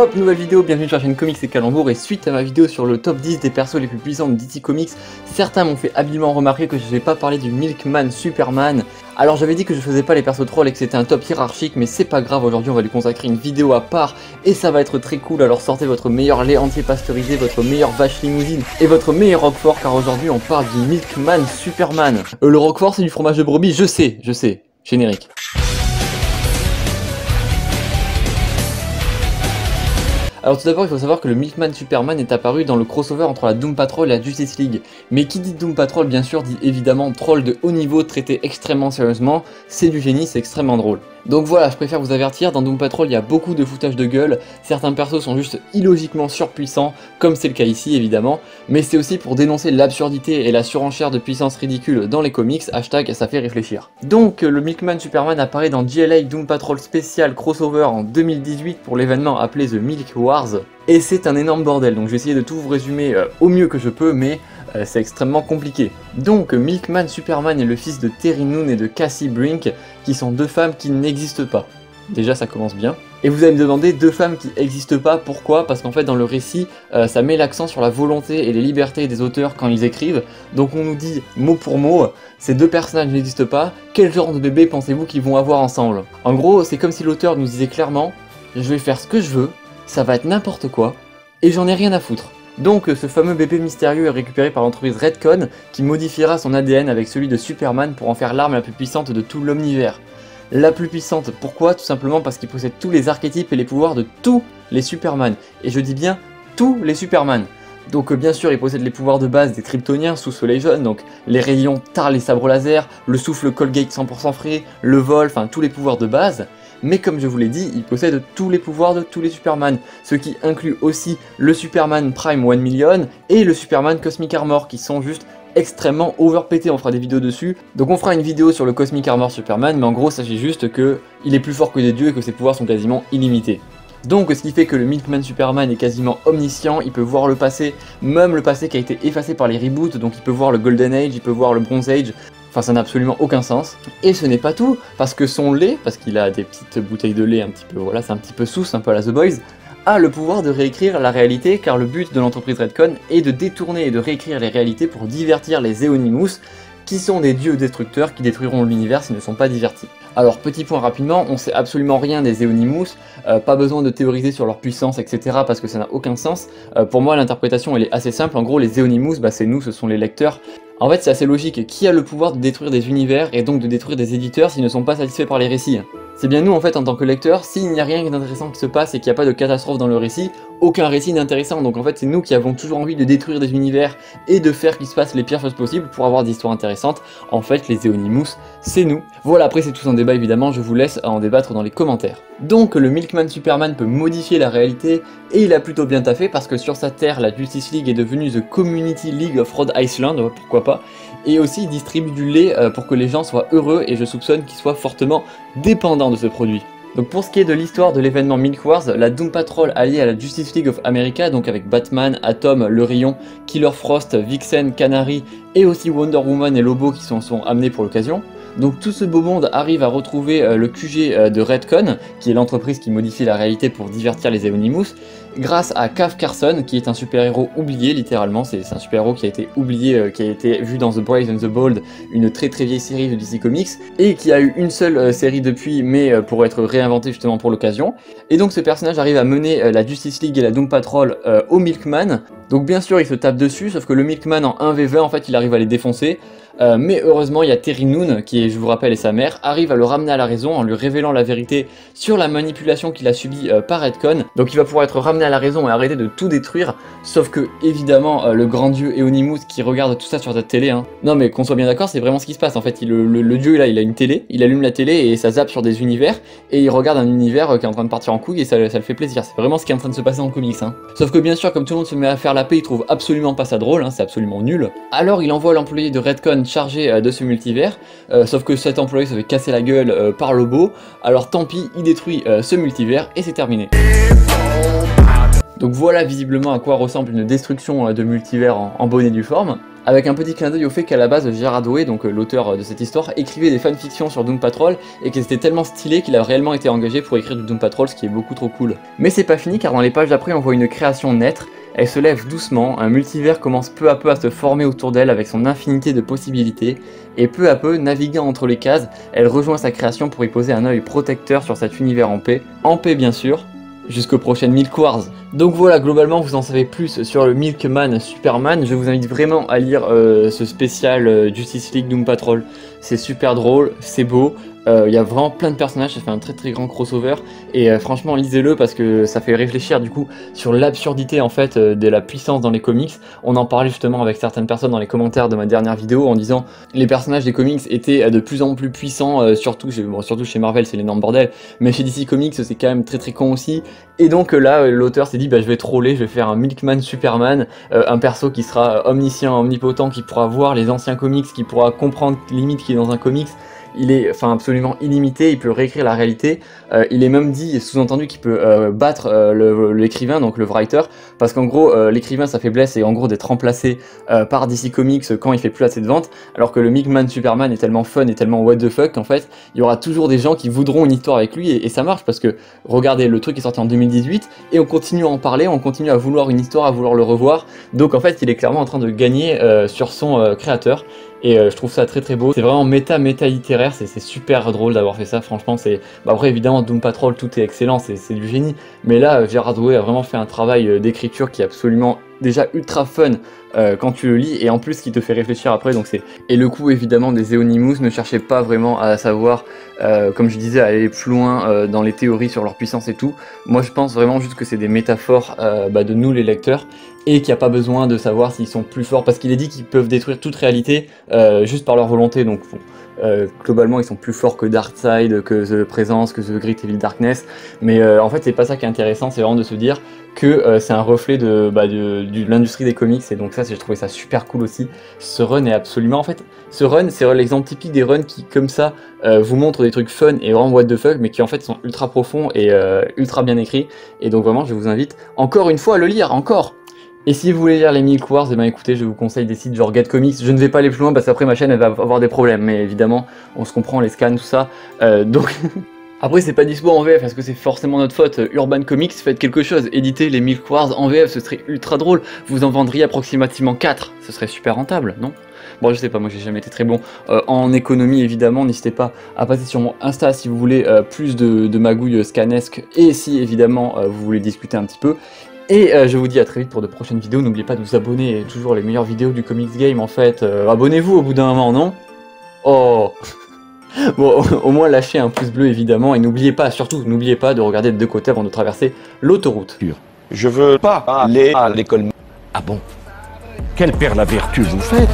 Hop, nouvelle vidéo, bienvenue sur la chaîne Comics et Calembour. Et suite à ma vidéo sur le top 10 des persos les plus puissants de DC Comics, certains m'ont fait habilement remarquer que je n'avais pas parlé du Milkman Superman. Alors j'avais dit que je faisais pas les persos trolls et que c'était un top hiérarchique, mais c'est pas grave, aujourd'hui on va lui consacrer une vidéo à part et ça va être très cool. Alors sortez votre meilleur lait entier pasteurisé, votre meilleure vache limousine et votre meilleur Roquefort, car aujourd'hui on parle du Milkman Superman. Le Roquefort c'est du fromage de brebis, je sais, générique. Alors tout d'abord il faut savoir que le Milkman Superman est apparu dans le crossover entre la Doom Patrol et la Justice League. Mais qui dit Doom Patrol bien sûr dit évidemment troll de haut niveau traité extrêmement sérieusement, c'est du génie, c'est extrêmement drôle. Donc voilà, je préfère vous avertir, dans Doom Patrol il y a beaucoup de foutage de gueule, certains persos sont juste illogiquement surpuissants, comme c'est le cas ici évidemment, mais c'est aussi pour dénoncer l'absurdité et la surenchère de puissance ridicule dans les comics, hashtag ça fait réfléchir. Donc le Milkman Superman apparaît dans JLA Doom Patrol Special Crossover en 2018 pour l'événement appelé The Milk Wars, et c'est un énorme bordel, donc je vais essayer de tout vous résumer au mieux que je peux, mais c'est extrêmement compliqué. Donc Milkman Superman est le fils de Terry Noon et de Cassie Brink, qui sont deux femmes qui n'existent pas. Déjà ça commence bien. Et vous allez me demander, deux femmes qui n'existent pas, pourquoi? Parce qu'en fait dans le récit, ça met l'accent sur la volonté et les libertés des auteurs quand ils écrivent. Donc on nous dit mot pour mot, ces deux personnages n'existent pas, quel genre de bébé pensez-vous qu'ils vont avoir ensemble? En gros, c'est comme si l'auteur nous disait clairement, je vais faire ce que je veux, ça va être n'importe quoi, et j'en ai rien à foutre. Donc ce fameux bébé mystérieux est récupéré par l'entreprise Redcon qui modifiera son ADN avec celui de Superman pour en faire l'arme la plus puissante de tout l'omnivers. La plus puissante, pourquoi? Tout simplement parce qu'il possède tous les archétypes et les pouvoirs de tous les Superman. Et je dis bien tous les Superman. Donc bien sûr il possède les pouvoirs de base des Kryptoniens sous Soleil Jaune, donc les rayons Tar, les sabres laser, le souffle Colgate 100% frais, le vol, enfin tous les pouvoirs de base. Mais comme je vous l'ai dit, il possède tous les pouvoirs de tous les Superman, ce qui inclut aussi le Superman Prime 1 Million et le Superman Cosmic Armor, qui sont juste extrêmement overpétés, on fera des vidéos dessus. Donc on fera une vidéo sur le Cosmic Armor Superman, mais en gros sachez juste que il est plus fort que des dieux et que ses pouvoirs sont quasiment illimités. Donc ce qui fait que le Milkman Superman est quasiment omniscient, il peut voir le passé, même le passé qui a été effacé par les reboots, donc il peut voir le Golden Age, il peut voir le Bronze Age. Enfin ça n'a absolument aucun sens. Et ce n'est pas tout, parce que son lait, parce qu'il a des petites bouteilles de lait un petit peu, voilà, c'est un petit peu souce, un peu à la The Boys, a le pouvoir de réécrire la réalité, car le but de l'entreprise Redcon est de détourner et de réécrire les réalités pour divertir les Eonymous, qui sont des dieux destructeurs qui détruiront l'univers s'ils ne sont pas divertis. Alors petit point rapidement, on sait absolument rien des Eonymous, pas besoin de théoriser sur leur puissance etc parce que ça n'a aucun sens. Pour moi l'interprétation elle est assez simple, en gros les Eonymous c'est nous, ce sont les lecteurs. En fait c'est assez logique, qui a le pouvoir de détruire des univers et donc de détruire des éditeurs s'ils ne sont pas satisfaits par les récits? C'est bien nous en fait en tant que lecteurs, s'il n'y a rien d'intéressant qui se passe et qu'il n'y a pas de catastrophe dans le récit, aucun récit n'est intéressant, donc en fait c'est nous qui avons toujours envie de détruire des univers et de faire qu'il se passe les pires choses possibles pour avoir des histoires intéressantes. En fait les Eonymous c'est nous. Voilà, après c'est tout un débat évidemment, je vous laisse en débattre dans les commentaires. Donc le Milkman Superman peut modifier la réalité et il a plutôt bien taffé parce que sur sa terre la Justice League est devenue The Community League of Rhode Island, pourquoi pas, et aussi il distribue du lait pour que les gens soient heureux et je soupçonne qu'ils soient fortement dépendants de ce produit. Donc pour ce qui est de l'histoire de l'événement Milk Wars, la Doom Patrol alliée à la Justice League of America, donc avec Batman, Atom, Le Rayon, Killer Frost, Vixen, Canary et aussi Wonder Woman et Lobo qui sont amenés pour l'occasion. Donc tout ce beau monde arrive à retrouver le QG de Redcon, qui est l'entreprise qui modifie la réalité pour divertir les Eonymous, grâce à Cav Carson, qui est un super-héros oublié littéralement, c'est un super-héros qui a été oublié, qui a été vu dans The Brave and the Bold, une très vieille série de DC Comics, et qui a eu une seule série depuis, mais pour être réinventé justement pour l'occasion. Et donc ce personnage arrive à mener la Justice League et la Doom Patrol au Milkman. Donc bien sûr il se tape dessus, sauf que le Milkman en 1v20 en fait il arrive à les défoncer. Mais heureusement il y a Terry Noon, qui je vous rappelle est sa mère, arrive à le ramener à la raison en lui révélant la vérité sur la manipulation qu'il a subie par Redcon. Donc il va pouvoir être ramené à la raison et arrêter de tout détruire, sauf que évidemment le grand dieu Eonymous qui regarde tout ça sur sa télé, non mais qu'on soit bien d'accord, c'est vraiment ce qui se passe en fait, le dieu là il a une télé, il allume la télé et ça zappe sur des univers, et il regarde un univers qui est en train de partir en couille et ça le fait plaisir, c'est vraiment ce qui est en train de se passer en comics. Sauf que bien sûr comme tout le monde se met à faire la paix, il trouve absolument pas ça drôle, c'est absolument nul. Alors il envoie l'employé de Redcon chargé de ce multivers, sauf que cet employé se fait casser la gueule par Lobo, alors tant pis, il détruit ce multivers et c'est terminé. Donc voilà visiblement à quoi ressemble une destruction de multivers en bonne et due forme. avec un petit clin d'œil au fait qu'à la base Gerard Way, donc l'auteur de cette histoire, écrivait des fanfictions sur Doom Patrol et que c'était tellement stylé qu'il a réellement été engagé pour écrire du Doom Patrol, ce qui est beaucoup trop cool. Mais c'est pas fini car dans les pages d'après on voit une création naître. Elle se lève doucement, un multivers commence peu à peu à se former autour d'elle avec son infinité de possibilités, et peu à peu, naviguant entre les cases, elle rejoint sa création pour y poser un œil protecteur sur cet univers en paix bien sûr, jusqu'aux prochaines Milk Wars. Donc voilà, globalement vous en savez plus sur le Milkman Superman, je vous invite vraiment à lire ce spécial Justice League Doom Patrol, c'est super drôle, c'est beau, il y a vraiment plein de personnages, ça fait un très grand crossover, et franchement lisez-le parce que ça fait réfléchir du coup sur l'absurdité en fait de la puissance dans les comics. On en parlait justement avec certaines personnes dans les commentaires de ma dernière vidéo en disant les personnages des comics étaient de plus en plus puissants, surtout chez Marvel c'est l'énorme bordel, mais chez DC Comics c'est quand même très con aussi, et donc là l'auteur s'est dit bah je vais troller, je vais faire un Milkman Superman, un perso qui sera omniscient, omnipotent, qui pourra voir les anciens comics, qui pourra comprendre limite qui est dans un comics. Il est absolument illimité, il peut réécrire la réalité, il est même dit, sous-entendu qu'il peut battre l'écrivain, donc le writer, parce qu'en gros l'écrivain sa faiblesse est en gros d'être remplacé par DC Comics quand il fait plus assez de ventes, alors que le Milkman Superman est tellement fun et tellement what the fuck qu'en fait il y aura toujours des gens qui voudront une histoire avec lui, et ça marche parce que regardez, le truc est sorti en 2018 et on continue à en parler, on continue à vouloir une histoire, à vouloir le revoir, donc en fait il est clairement en train de gagner sur son créateur. Et je trouve ça très beau, c'est vraiment méta littéraire, c'est super drôle d'avoir fait ça, franchement c'est... Bah après évidemment Doom Patrol tout est excellent, c'est du génie, mais là Gerard Way a vraiment fait un travail d'écriture qui est absolument déjà ultra fun quand tu le lis, et en plus qui te fait réfléchir après, donc c'est... Et le coup évidemment des Eonymous, ne cherchez pas vraiment à savoir, comme je disais, à aller plus loin dans les théories sur leur puissance et tout. Moi je pense vraiment juste que c'est des métaphores de nous les lecteurs, et qu'il n'y a pas besoin de savoir s'ils sont plus forts, parce qu'il est dit qu'ils peuvent détruire toute réalité juste par leur volonté, donc bon, globalement ils sont plus forts que Darkseid, que The Presence, que The Great Evil Darkness, mais en fait c'est pas ça qui est intéressant, c'est vraiment de se dire que c'est un reflet de l'industrie des comics, et donc ça j'ai trouvé ça super cool aussi. Ce run est absolument, en fait, ce run c'est l'exemple typique des runs qui comme ça vous montrent des trucs fun et vraiment what the fuck, mais qui en fait sont ultra profonds et ultra bien écrits, et donc vraiment je vous invite encore une fois à le lire, encore. Et si vous voulez lire les Milk Wars, eh ben écoutez, je vous conseille des sites genre Get Comics. Je ne vais pas aller plus loin parce qu'après ma chaîne elle va avoir des problèmes, mais évidemment on se comprend, les scans, tout ça, donc... Après c'est pas dispo en VF, est-ce que c'est forcément notre faute? Urban Comics, faites quelque chose, éditez les Milk Wars en VF, ce serait ultra drôle, vous en vendriez approximativement 4, ce serait super rentable, non? Bon je sais pas, moi j'ai jamais été très bon en économie évidemment, n'hésitez pas à passer sur mon Insta si vous voulez plus de magouilles scanesques, et si évidemment vous voulez discuter un petit peu. Et je vous dis à très vite pour de prochaines vidéos, n'oubliez pas de vous abonner, toujours les meilleures vidéos du Comics Game en fait, abonnez-vous au bout d'un moment, non? Oh. Bon, au moins lâchez un pouce bleu évidemment, et n'oubliez pas, surtout, n'oubliez pas de regarder de deux côtés avant de traverser l'autoroute. Je veux pas aller à l'école. Ah bon? Quelle père la vertu vous faites?